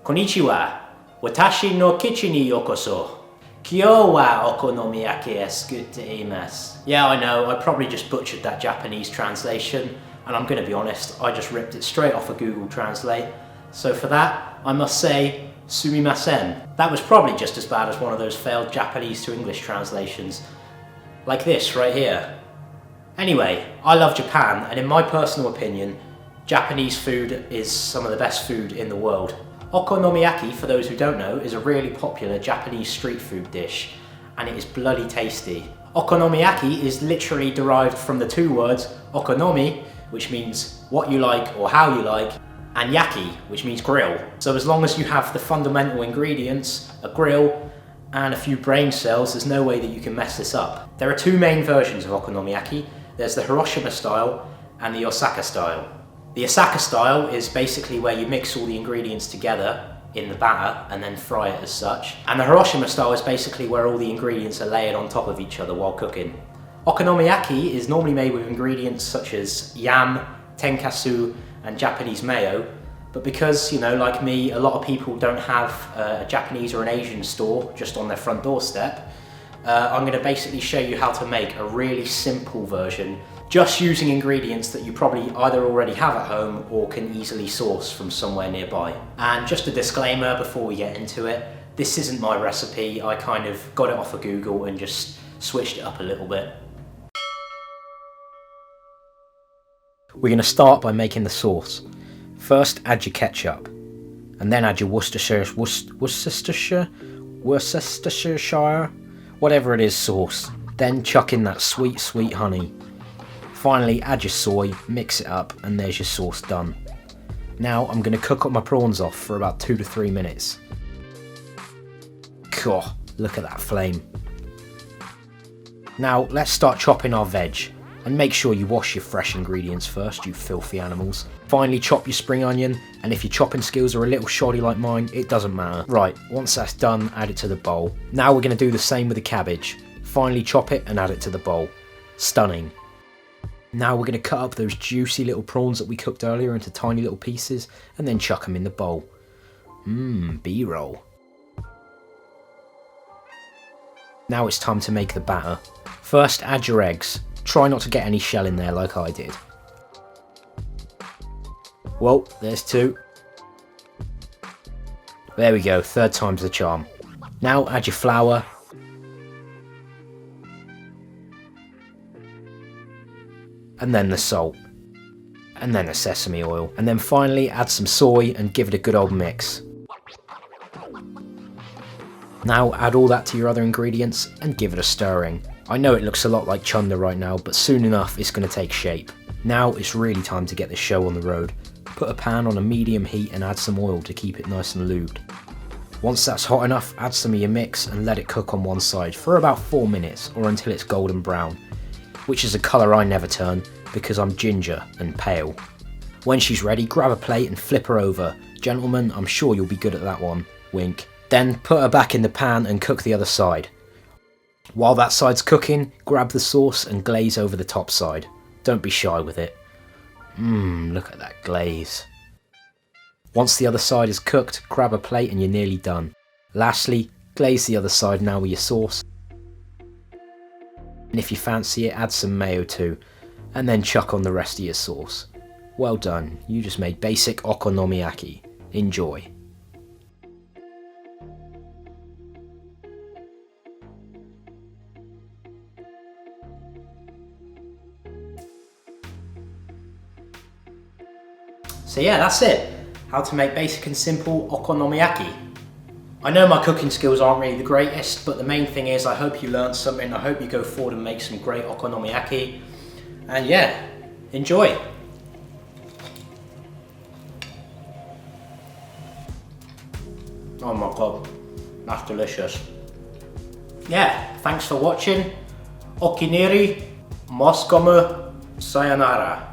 Konnichiwa. Watashi no kitchen ni yokoso. Kyo wa okonomiyaki esuteimasu. Yeah, I know, I probably just butchered that Japanese translation, and I'm gonna be honest, I just ripped it straight off of Google Translate. So for that, I must say, sumimasen. That was probably just as bad as one of those failed Japanese to English translations. Like this right here. Anyway, I love Japan, and in my personal opinion, Japanese food is some of the best food in the world. Okonomiyaki, for those who don't know, is a really popular Japanese street food dish, and it is bloody tasty. Okonomiyaki is literally derived from the two words okonomi, which means what you like or how you like, and yaki, which means grill. So as long as you have the fundamental ingredients, a grill, and a few brain cells, there's no way that you can mess this up. There are two main versions of okonomiyaki. There's the Hiroshima style and the Osaka style. The Osaka style is basically where you mix all the ingredients together in the batter and then fry it as such. And the Hiroshima style is basically where all the ingredients are layered on top of each other while cooking. Okonomiyaki is normally made with ingredients such as yam, tenkatsu, and Japanese mayo. But because, you know, like me, a lot of people don't have a Japanese or an Asian store just on their front doorstep, I'm going to basically show you how to make a really simple version just using ingredients that you probably either already have at home or can easily source from somewhere nearby. And just a disclaimer before we get into it, this isn't my recipe. I kind of got it off of Google and just switched it up a little bit. We're going to start by making the sauce. First, add your ketchup, and then add your Worcestershire, whatever it is, sauce. Then chuck in that sweet, sweet honey. Finally, add your soy, mix it up, and there's your sauce done. Now I'm going to cook up my prawns off for about 2 to 3 minutes. God, look at that flame. Now let's start chopping our veg. And make sure you wash your fresh ingredients first, you filthy animals. Finally, chop your spring onion, and if your chopping skills are a little shoddy like mine, it doesn't matter. Right, once that's done, add it to the bowl. Now we're going to do the same with the cabbage. Finally chop it and add it to the bowl. Stunning. Now we're going to cut up those juicy little prawns that we cooked earlier into tiny little pieces, and then chuck them in the bowl. B-roll. Now it's time to make the batter. First, add your eggs. Try not to get any shell in there like I did. Well, there's 2. There we go, 3rd time's the charm. Now add your flour. And then the salt. And then the sesame oil. And then finally add some soy and give it a good old mix. Now add all that to your other ingredients and give it a stirring. I know it looks a lot like chunda right now, but soon enough it's going to take shape. Now it's really time to get this show on the road. Put a pan on a medium heat and add some oil to keep it nice and lubed. Once that's hot enough, add some of your mix and let it cook on one side for about 4 minutes or until it's golden brown, which is a colour I never turn because I'm ginger and pale. When she's ready, grab a plate and flip her over. Gentlemen, I'm sure you'll be good at that one. Wink. Then put her back in the pan and cook the other side. While that side's cooking, grab the sauce and glaze over the top side. Don't be shy with it. Look at that glaze. Once the other side is cooked, grab a plate and you're nearly done. Lastly, glaze the other side now with your sauce. And if you fancy it, add some mayo too, and then chuck on the rest of your sauce. Well done, you just made basic okonomiyaki. Enjoy. So yeah, that's it. How to make basic and simple okonomiyaki. I know my cooking skills aren't really the greatest, but the main thing is I hope you learned something. I hope you go forward and make some great okonomiyaki. And yeah, enjoy. Oh my god, that's delicious. Yeah, thanks for watching. Okiniri, Moskomu, sayonara.